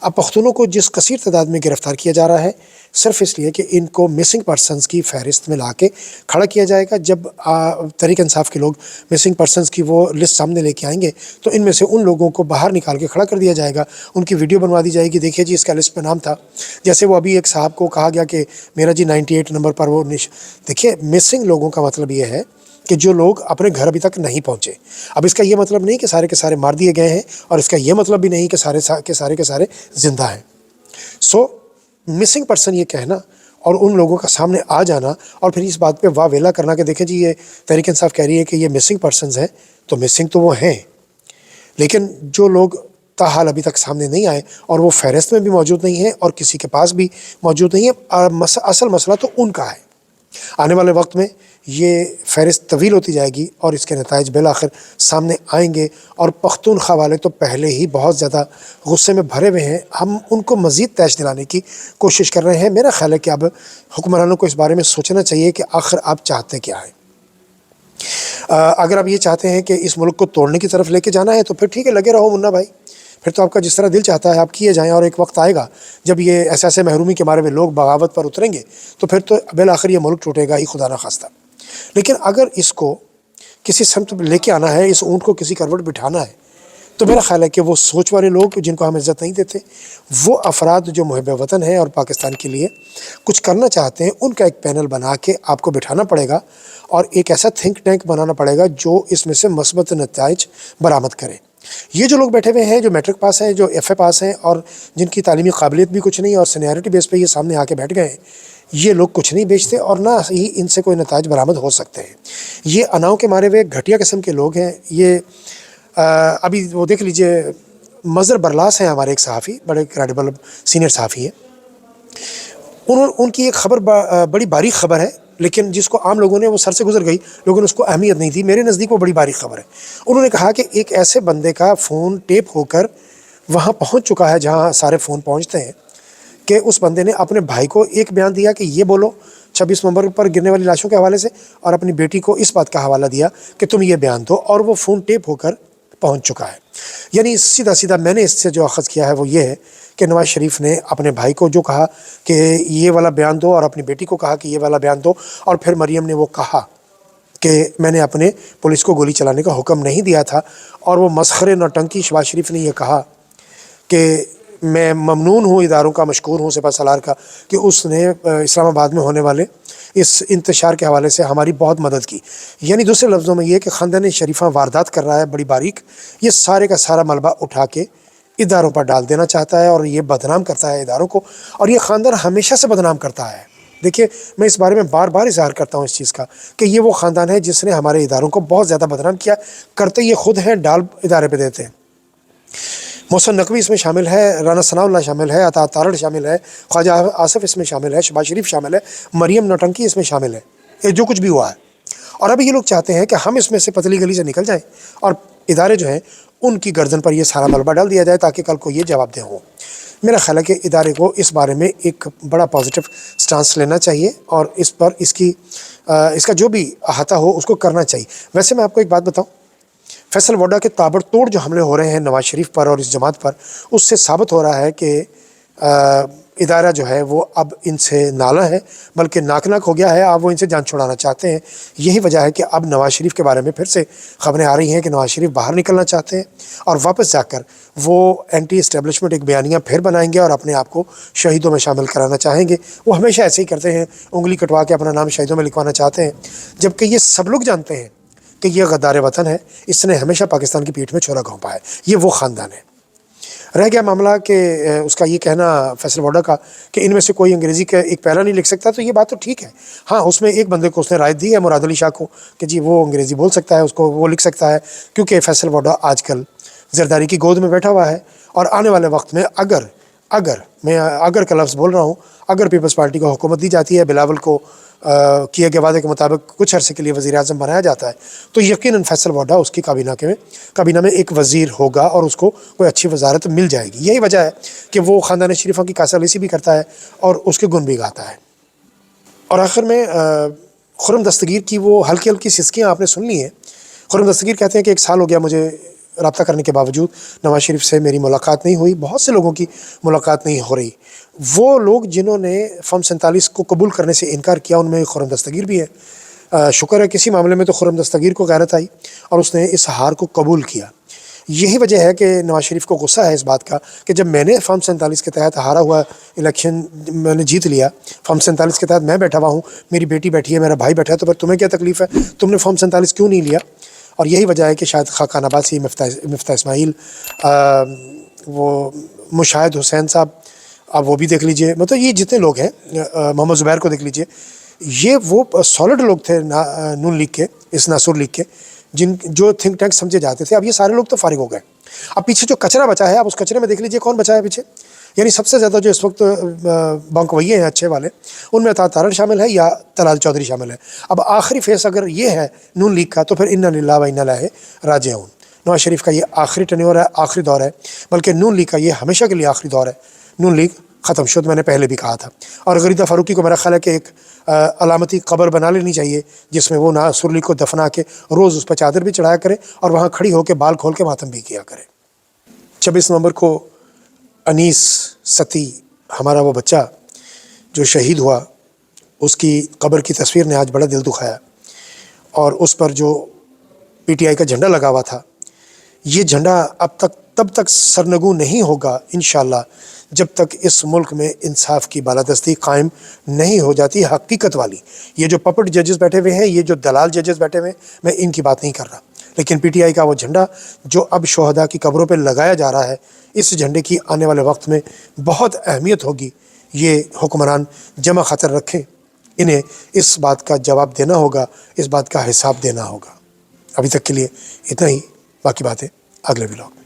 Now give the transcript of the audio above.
اب پختونوں کو جس کثیر تعداد میں گرفتار کیا جا رہا ہے صرف اس لیے کہ ان کو مسنگ پرسنز کی فہرست میں لا کے کھڑا کیا جائے گا. جب تحریک انصاف کے لوگ مسنگ پرسنز کی وہ لسٹ سامنے لے کے آئیں گے تو ان میں سے ان لوگوں کو باہر نکال کے کھڑا کر دیا جائے گا, ان کی ویڈیو بنوا دی جائے گی, دیکھیے جی اس کا لسٹ پہ نام تھا. جیسے وہ ابھی ایک صاحب کو کہا گیا کہ میرا جی 98 نمبر پر وہ دیکھیے مسنگ لوگوں کا مطلب یہ ہے کہ جو لوگ اپنے گھر ابھی تک نہیں پہنچے. اب اس کا یہ مطلب نہیں کہ سارے کے سارے مار دیے گئے ہیں, اور اس کا یہ مطلب بھی نہیں کہ سارے کے سارے زندہ ہیں. سو مسنگ پرسن یہ کہنا اور ان لوگوں کا سامنے آ جانا اور پھر اس بات پہ واہ ویلا کرنا کہ دیکھیں جی یہ تحریک انصاف کہہ رہی ہے کہ یہ مسنگ پرسنز ہیں, تو مسنگ تو وہ ہیں, لیکن جو لوگ تاحال ابھی تک سامنے نہیں آئے اور وہ فہرست میں بھی موجود نہیں ہیں اور کسی کے پاس بھی موجود نہیں ہے, اصل مسئلہ تو ان کا ہے. آنے والے وقت میں یہ فہرست طویل ہوتی جائے گی اور اس کے نتائج بالآخر سامنے آئیں گے, اور پختونخوا والے تو پہلے ہی بہت زیادہ غصے میں بھرے ہوئے ہیں. ہم ان کو مزید تیش دلانے کی کوشش کر رہے ہیں. میرا خیال ہے کہ اب حکمرانوں کو اس بارے میں سوچنا چاہیے کہ آخر آپ چاہتے کیا ہیں. اگر آپ یہ چاہتے ہیں کہ اس ملک کو توڑنے کی طرف لے کے جانا ہے تو پھر ٹھیک ہے, لگے رہو منا بھائی, پھر تو آپ کا جس طرح دل چاہتا ہے آپ کیے جائیں, اور ایک وقت آئے گا جب یہ ایسے محرومی کے بارے میں لوگ بغاوت پر اتریں گے تو پھر تو بالآخر یہ ملک ٹوٹے گا ہی, خدا نہ خواستہ. لیکن اگر اس کو کسی سمت لے کے آنا ہے, اس اونٹ کو کسی کروٹ بٹھانا ہے, تو میرا خیال ہے کہ وہ سوچ والے لوگ جن کو ہم عزت نہیں دیتے, وہ افراد جو محب وطن ہیں اور پاکستان کے لیے کچھ کرنا چاہتے ہیں, ان کا ایک پینل بنا کے آپ کو بٹھانا پڑے گا اور ایک ایسا تھنک ٹینک بنانا پڑے گا جو اس میں سے مثبت نتائج برآمد کرے. یہ جو لوگ بیٹھے ہوئے ہیں, جو میٹرک پاس ہیں, جو ایف اے پاس ہیں, اور جن کی تعلیمی قابلیت بھی کچھ نہیں اور سینیارٹی بیس پہ یہ سامنے آ کے بیٹھ گئے ہیں, یہ لوگ کچھ نہیں بیچتے اور نہ ہی ان سے کوئی نتائج برآمد ہو سکتے ہیں. یہ اناؤں کے مارے ہوئے گھٹیا قسم کے لوگ ہیں. یہ ابھی وہ دیکھ لیجئے, مظہر برلاس ہیں ہمارے ایک صحافی, بڑے کریڈیبل سینئر صحافی ہیں. ان کی ایک خبر بڑی باریک خبر ہے, لیکن جس کو عام لوگوں نے وہ سر سے گزر گئی, لوگوں نے اس کو اہمیت نہیں دی. میرے نزدیک وہ بڑی باریک خبر ہے. انہوں نے کہا کہ ایک ایسے بندے کا فون ٹیپ ہو کر وہاں پہنچ چکا ہے جہاں سارے فون پہنچتے ہیں, کہ اس بندے نے اپنے بھائی کو ایک بیان دیا کہ یہ بولو 26 نومبر پر گرنے والی لاشوں کے حوالے سے, اور اپنی بیٹی کو اس بات کا حوالہ دیا کہ تم یہ بیان دو, اور وہ فون ٹیپ ہو کر پہنچ چکا ہے. یعنی سیدھا میں نے اس سے جو اخذ کیا ہے وہ یہ ہے کہ نواز شریف نے اپنے بھائی کو جو کہا کہ یہ والا بیان دو, اور اپنی بیٹی کو کہا کہ یہ والا بیان دو, اور پھر مریم نے وہ کہا کہ میں نے اپنے پولیس کو گولی چلانے کا حکم نہیں دیا تھا, اور وہ مسخرے نوٹنکی شہباز شریف نے یہ کہا کہ میں ممنون ہوں, اداروں کا مشکور ہوں, سپہ سالار کا, کہ اس نے اسلام آباد میں ہونے والے اس انتشار کے حوالے سے ہماری بہت مدد کی. یعنی دوسرے لفظوں میں یہ کہ خاندان شریفہ واردات کر رہا ہے بڑی باریک, یہ سارے کا سارا ملبہ اٹھا کے اداروں پر ڈال دینا چاہتا ہے, اور یہ بدنام کرتا ہے اداروں کو, اور یہ خاندان ہمیشہ سے بدنام کرتا ہے. دیکھیے میں اس بارے میں بار بار اظہار کرتا ہوں اس چیز کا کہ یہ وہ خاندان ہے جس نے ہمارے اداروں کو بہت زیادہ بدنام کیا, کرتے یہ خود ہیں, ڈال ادارے پہ دیتے ہیں. محسن نقوی اس میں شامل ہے, رانا ثناء اللہ شامل ہے, عطا تارڑ شامل ہے, خواجہ آصف اس میں شامل ہے, شہباز شریف شامل ہے, مریم نوٹنکی اس میں شامل ہے, یہ جو کچھ بھی ہوا ہے. اور ابھی یہ لوگ چاہتے ہیں کہ ہم اس میں سے پتلی گلی سے نکل جائیں اور ادارے جو ہیں ان کی گردن پر یہ سارا ملبہ ڈال دیا جائے تاکہ کل کو یہ جواب دہ ہوں. میرا خیال ہے کہ ادارے کو اس بارے میں ایک بڑا پازیٹیو سٹانس لینا چاہیے, اور اس پر اس کا جو بھی احاطہ ہو اس کو کرنا چاہیے. ویسے میں آپ کو ایک بات بتاؤں, فیصل وڈا کے تابڑ توڑ جو حملے ہو رہے ہیں نواز شریف پر اور اس جماعت پر, اس سے ثابت ہو رہا ہے کہ ادارہ جو ہے وہ اب ان سے نالہ ہے, بلکہ ناک ہو گیا ہے. اب وہ ان سے جان چھڑانا چاہتے ہیں. یہی وجہ ہے کہ اب نواز شریف کے بارے میں پھر سے خبریں آ رہی ہیں کہ نواز شریف باہر نکلنا چاہتے ہیں, اور واپس جا کر وہ اینٹی اسٹیبلشمنٹ ایک بیانیہ پھر بنائیں گے اور اپنے آپ کو شہیدوں میں شامل کرانا چاہیں گے. وہ ہمیشہ ایسے ہی کرتے ہیں, انگلی کٹوا کے اپنا نام شہیدوں میں لکھوانا چاہتے ہیں, جبکہ یہ سب لوگ جانتے ہیں کہ یہ غدار وطن ہے, اس نے ہمیشہ پاکستان کی پیٹھ میں چھوڑا گھونپا ہے. یہ وہ خاندان ہے. رہ گیا معاملہ کہ اس کا یہ کہنا فیصل وڈا کا کہ ان میں سے کوئی انگریزی کا ایک پیرا نہیں لکھ سکتا, تو یہ بات تو ٹھیک ہے. ہاں اس میں ایک بندے کو اس نے رائے دی ہے, مراد علی شاہ کو, کہ جی وہ انگریزی بول سکتا ہے, اس کو وہ لکھ سکتا ہے, کیونکہ فیصل وڈا آج کل زرداری کی گود میں بیٹھا ہوا ہے. اور آنے والے وقت میں اگر کا لفظ بول رہا ہوں, اگر پیپلز پارٹی کو حکومت دی جاتی ہے, بلاول کو کیے گئے وعدے کے مطابق کچھ عرصے کے لیے وزیر اعظم بنایا جاتا ہے, تو یقیناً فیصل وڈا اس کی کابینہ میں ایک وزیر ہوگا اور اس کو کوئی اچھی وزارت مل جائے گی. یہی وجہ ہے کہ وہ خاندان شریفہ کی کاسہ لیسی بھی کرتا ہے اور اس کے گن بھی گاتا ہے. اور آخر میں خرم دستگیر کی وہ ہلکی سسکیاں آپ نے سن لی ہیں. خرم دستگیر کہتے ہیں کہ 1 سال ہو گیا مجھے رابطہ کرنے کے باوجود نواز شریف سے میری ملاقات نہیں ہوئی، بہت سے لوگوں کی ملاقات نہیں ہو رہی۔ وہ لوگ جنہوں نے فارم 47 کو قبول کرنے سے انکار کیا ان میں خرم دستگیر بھی ہے۔ شکر ہے کسی معاملے میں تو خرم دستگیر کو غیرت آئی اور اس نے اس ہار کو قبول کیا۔ یہی وجہ ہے کہ نواز شریف کو غصہ ہے اس بات کا کہ جب میں نے فارم 47 کے تحت ہارا ہوا الیکشن میں نے جیت لیا، فارم 47 کے تحت میں بیٹھا ہوا ہوں، میری بیٹی بیٹھی ہے، میرا بھائی بیٹھا ہے، تو پھر تمہیں کیا تکلیف ہے؟ تم نے فارم 47 کیوں نہیں لیا؟ اور یہی وجہ ہے کہ شاید خاقان عباسی، مفتاح اسماعیل، وہ مشاہد حسین صاحب، آپ وہ بھی دیکھ لیجئے، مطلب یہ جتنے لوگ ہیں، محمد زبیر کو دیکھ لیجئے، یہ وہ سالڈ لوگ تھے نون لیگ کے، اس ناصر لیگ کے، جو تھنک ٹینک سمجھے جاتے تھے۔ اب یہ سارے لوگ تو فارغ ہو گئے۔ اب پیچھے جو کچرا بچا ہے، اب اس کچرے میں دیکھ لیجئے کون بچا ہے پیچھے، یعنی سب سے زیادہ جو اس وقت بانکوئیے ہیں اچھے والے، ان میں عطا تارڑ شامل ہے یا طلال چودھری شامل ہے۔ اب آخری فیس اگر یہ ہے نون لیگ کا تو پھر انا للہ و انا الیہ راجعون۔ نواز شریف کا یہ آخری ٹینیور ہے، آخری دور ہے، بلکہ نون لیگ کا یہ ہمیشہ کے لیے آخری دور ہے۔ نون لیگ ختم شد، میں نے پہلے بھی کہا تھا۔ اور غریدہ فاروقی کو میرا خیال ہے کہ ایک علامتی قبر بنا لینی چاہیے جس میں وہ ناصر لیگ کو دفنا کے روز اس پہ چادر بھی چڑھایا کرے اور وہاں کھڑی ہو کے بال کھول کے ماتم بھی کیا کرے۔ 26 نومبر کو انیس ستی، ہمارا وہ بچہ جو شہید ہوا، اس کی قبر کی تصویر نے آج بڑا دل دکھایا، اور اس پر جو پی ٹی آئی کا جھنڈا لگا ہوا تھا، یہ جھنڈا اب تک تب تک سرنگوں نہیں ہوگا انشاءاللہ جب تک اس ملک میں انصاف کی بالادستی قائم نہیں ہو جاتی حقیقت والی۔ یہ جو پپٹ ججز بیٹھے ہوئے ہیں، یہ جو دلال ججز بیٹھے ہوئے ہیں، میں ان کی بات نہیں کر رہا، لیکن پی ٹی آئی کا وہ جھنڈا جو اب شہداء کی قبروں پہ لگایا جا رہا ہے، اس جھنڈے کی آنے والے وقت میں بہت اہمیت ہوگی۔ یہ حکمران جمع خاطر رکھیں، انہیں اس بات کا جواب دینا ہوگا، اس بات کا حساب دینا ہوگا۔ ابھی تک کے لیے اتنا ہی، باقی باتیں اگلے ولاگ میں۔